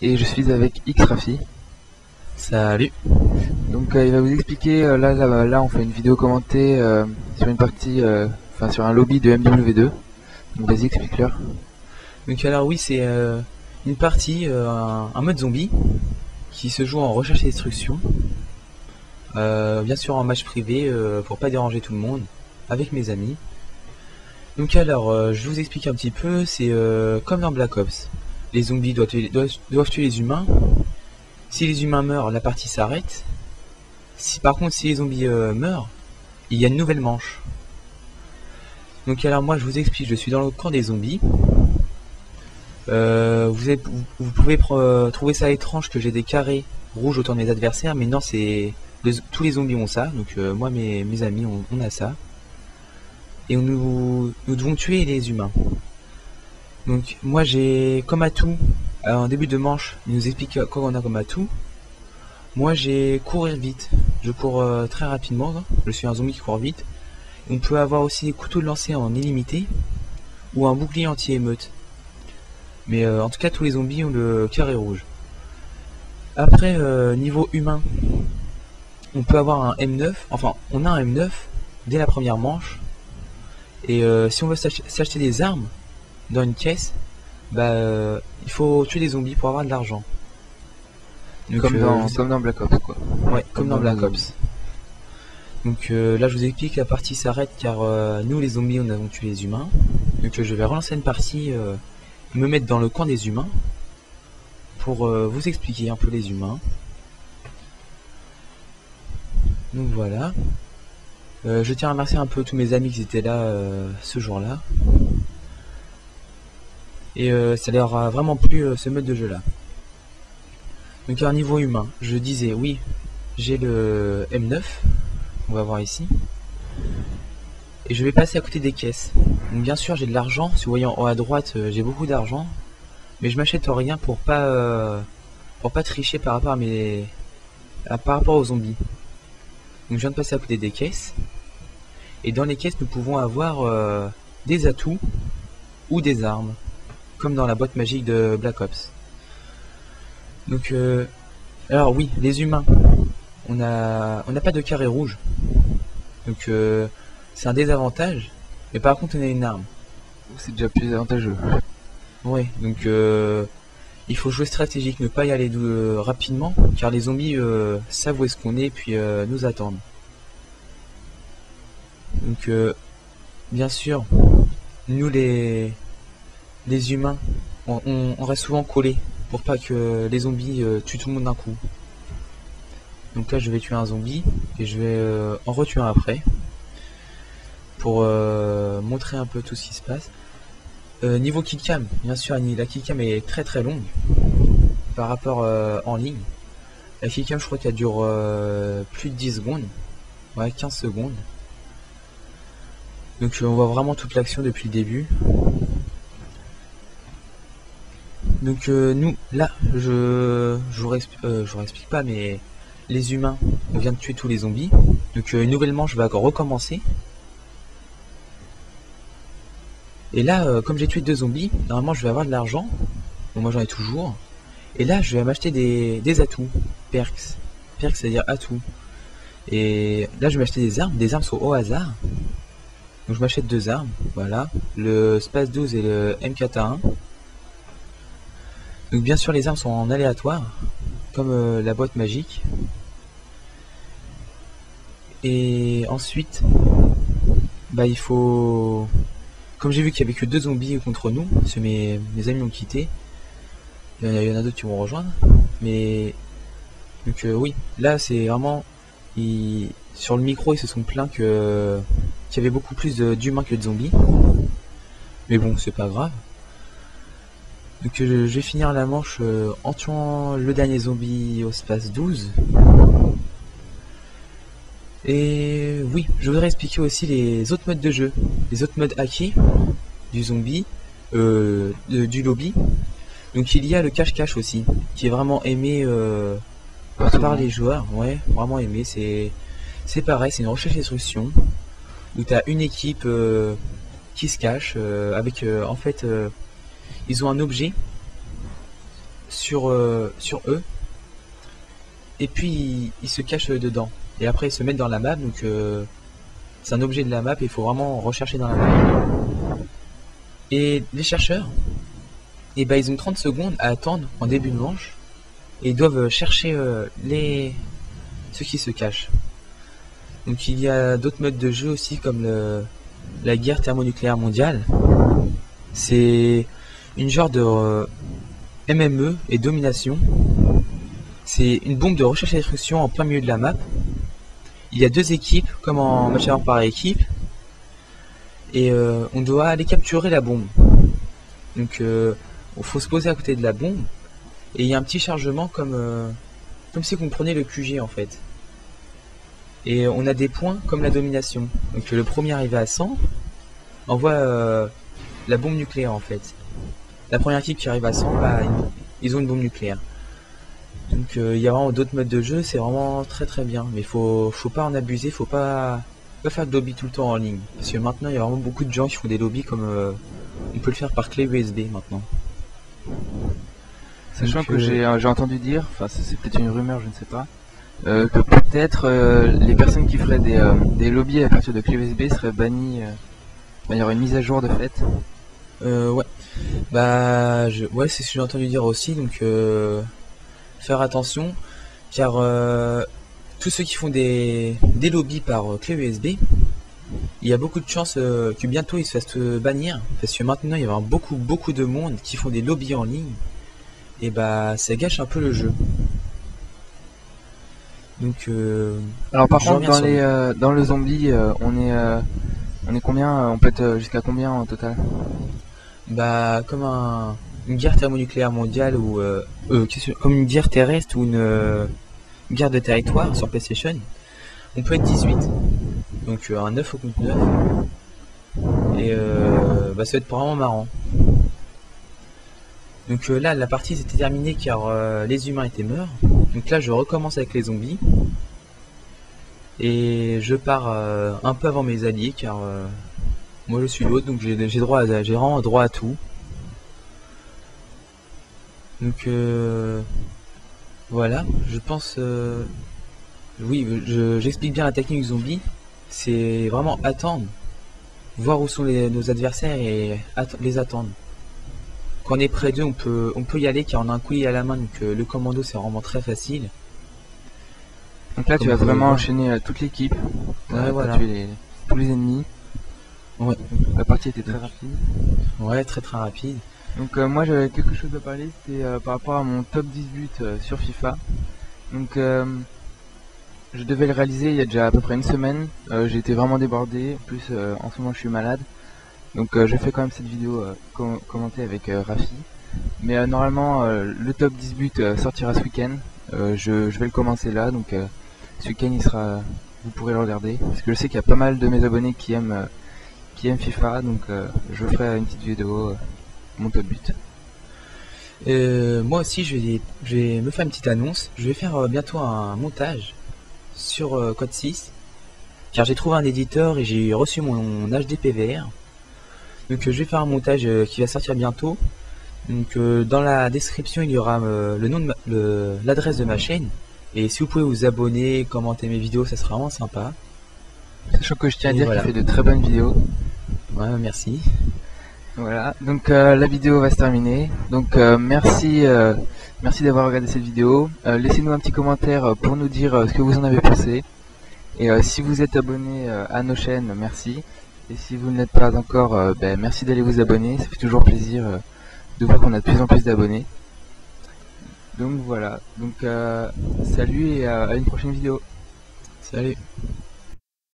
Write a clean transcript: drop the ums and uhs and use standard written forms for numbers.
et je suis avec Xrafi. Salut. Donc il va vous expliquer, là on fait une vidéo commentée sur une partie, sur un lobby de MW2. Donc vas-y, explique-leur. Donc alors oui, c'est une partie, un mode zombie qui se joue en recherche et destruction. Bien sûr en match privé pour pas déranger tout le monde, avec mes amis. Donc alors, je vous explique un petit peu, c'est comme dans Black Ops. Les zombies doivent tuer les humains. Si les humains meurent, la partie s'arrête. Par contre, si les zombies meurent, il y a une nouvelle manche. Donc alors moi je vous explique, je suis dans le camp des zombies. Vous pouvez trouver ça étrange que j'ai des carrés rouges autour de mes adversaires, mais non, c'est tous les zombies ont ça. Donc moi mes amis on a ça. Et nous devons tuer les humains. Donc moi j'ai comme atout, en début de manche, il nous explique quoi on a comme atout. Moi j'ai courir vite, je cours très rapidement, hein. Je suis un zombie qui court vite. On peut avoir aussi des couteaux de lancer en illimité, ou un bouclier anti-émeute. Mais en tout cas tous les zombies ont le carré rouge. Après niveau humain, on peut avoir un M9, enfin on a un M9 dès la première manche. Et si on veut s'acheter des armes dans une caisse, il faut tuer des zombies pour avoir de l'argent. Comme dans Black Ops quoi. Ouais, comme dans Black Ops. Donc là je vous explique, la partie s'arrête car nous les zombies on avons tué les humains. Donc je vais relancer une partie, me mettre dans le camp des humains pour vous expliquer un peu les humains. Donc voilà. Je tiens à remercier un peu tous mes amis qui étaient là ce jour-là. Et ça leur a vraiment plu ce mode de jeu là. Donc à un niveau humain, je disais oui, j'ai le M9, on va voir ici. Et je vais passer à côté des caisses. Donc bien sûr j'ai de l'argent, si vous voyez en haut à droite j'ai beaucoup d'argent. Mais je m'achète rien pour pas tricher par rapport par rapport aux zombies. Donc je viens de passer à côté des caisses. Et dans les caisses nous pouvons avoir des atouts ou des armes. Comme dans la boîte magique de Black Ops. Donc alors oui, les humains, on n'a pas de carré rouge. Donc c'est un désavantage. Mais par contre on a une arme. C'est déjà plus avantageux. Ouais, donc il faut jouer stratégique, ne pas y aller rapidement, car les zombies savent où est-ce qu'on est, puis nous attendent. Donc bien sûr, nous les humains, on reste souvent collés pour pas que les zombies tuent tout le monde d'un coup. Donc là je vais tuer un zombie et je vais en retuer un après pour montrer un peu tout ce qui se passe. Niveau killcam, bien sûr la killcam est très très longue par rapport en ligne. La killcam je crois qu'elle dure plus de 10 secondes, ouais 15 secondes. Donc on voit vraiment toute l'action depuis le début. Donc nous, là, je vous explique pas, mais les humains, on vient de tuer tous les zombies. Donc une nouvelle manche va recommencer. Et là, comme j'ai tué 2 zombies, normalement je vais avoir de l'argent. Bon, moi j'en ai toujours. Et là, je vais m'acheter des atouts, perks. Perks, c'est-à-dire atouts. Et là, je vais m'acheter des armes sont au hasard. Donc je m'achète 2 armes, voilà. Le Space 12 et le M4A1. Donc bien sûr les armes sont en aléatoire, comme la boîte magique. Et ensuite, il faut... Comme j'ai vu qu'il n'y avait que 2 zombies contre nous, parce que mes amis ont quitté, il y en a d'autres qui vont rejoindre. Mais donc oui, là c'est vraiment... Sur le micro ils se sont plaints qu'il y avait beaucoup plus d'humains que de zombies. Mais bon, c'est pas grave. Donc je vais finir la manche en tuant le dernier zombie au space 12. Et oui, je voudrais expliquer aussi les autres modes de jeu. Les autres modes hackés du zombie, du lobby. Donc il y a le cache-cache aussi, qui est vraiment aimé par les joueurs. Ouais, vraiment aimé. C'est pareil, c'est une recherche d'instruction. Où tu as une équipe qui se cache avec en fait... ils ont un objet sur eux, et puis ils se cachent dedans. Et après ils se mettent dans la map, donc c'est un objet de la map et il faut vraiment rechercher dans la map. Et les chercheurs, et ben ils ont 30 secondes à attendre en début de manche, et ils doivent chercher ceux qui se cachent. Donc il y a d'autres modes de jeu aussi comme la guerre thermonucléaire mondiale. C'est une genre de MME et domination. C'est une bombe de recherche et destruction en plein milieu de la map. Il y a deux équipes, comme en match par équipe, et on doit aller capturer la bombe. Donc il faut se poser à côté de la bombe, et il y a un petit chargement comme si on prenait le QG en fait. Et on a des points comme la domination. Donc le premier arrivé à 100 envoie la bombe nucléaire en fait. La première équipe qui arrive à 100, bah, ils ont une bombe nucléaire. Donc il y a vraiment d'autres modes de jeu, c'est vraiment très bien. Mais faut pas en abuser, faut pas faire de lobby tout le temps en ligne. Parce que maintenant il y a vraiment beaucoup de gens qui font des lobbies comme on peut le faire par clé USB maintenant. Sachant que j'ai entendu dire, enfin c'est peut-être une rumeur, je ne sais pas, que peut-être les personnes qui feraient des lobbies à partir de clé USB seraient bannies. Il y aurait une mise à jour de fait. Ouais. Bah ouais, c'est ce que j'ai entendu dire aussi, donc faire attention, car tous ceux qui font des lobbies par clé USB, il y a beaucoup de chances que bientôt ils se fassent bannir, parce que maintenant il y a beaucoup de monde qui font des lobbies en ligne, et bah ça gâche un peu le jeu. Donc alors par contre dans le zombie on est combien, on peut être jusqu'à combien en total? Bah comme une guerre thermonucléaire mondiale ou comme une guerre terrestre ou une guerre de territoire sur PlayStation, on peut être 18. Donc un 9 contre 9. Et bah ça va être vraiment marrant. Donc là la partie s'était terminée car les humains étaient morts. Donc là je recommence avec les zombies. Et je pars un peu avant mes alliés car moi je suis l'autre, donc j'ai vraiment droit à tout. Donc voilà, je pense oui, j'explique bien la technique zombie. C'est vraiment attendre, voir où sont nos adversaires et les attendre. Quand on est près d'eux, on peut y aller car on a un coulis à la main, donc le commando c'est vraiment très facile. Donc là tu vas vraiment enchaîner toute l'équipe, ouais, voilà. Tuer tous les ennemis. Ouais. La partie était très rapide. Ouais, très rapide. Donc moi j'avais quelque chose à parler, c'était par rapport à mon top 10 buts sur FIFA. Donc je devais le réaliser il y a déjà à peu près une semaine. J'ai été vraiment débordé, en plus en ce moment je suis malade. Donc je fais quand même cette vidéo commentée avec Rafi. Mais normalement le top 10 buts sortira ce week-end. Je vais le commencer là, donc ce week-end vous pourrez le regarder. Parce que je sais qu'il y a pas mal de mes abonnés qui aiment FIFA, donc je ferai une petite vidéo, mon top but. Moi aussi je vais me faire une petite annonce. Je vais faire bientôt un montage sur Code 6, car j'ai trouvé un éditeur et j'ai reçu mon HDPVR. Donc je vais faire un montage qui va sortir bientôt. Donc dans la description il y aura le nom de l'adresse de ma chaîne. Et si vous pouvez vous abonner, commenter mes vidéos, ça sera vraiment sympa. Sachant que je tiens à dire qu'il fait de très bonnes vidéos. Ouais, merci. Voilà, donc la vidéo va se terminer. Donc merci d'avoir regardé cette vidéo. Laissez-nous un petit commentaire pour nous dire ce que vous en avez pensé. Et si vous êtes abonné à nos chaînes, merci. Et si vous ne l'êtes pas encore, merci d'aller vous abonner. Ça fait toujours plaisir de voir qu'on a de plus en plus d'abonnés. Donc voilà, donc salut et à une prochaine vidéo. Salut.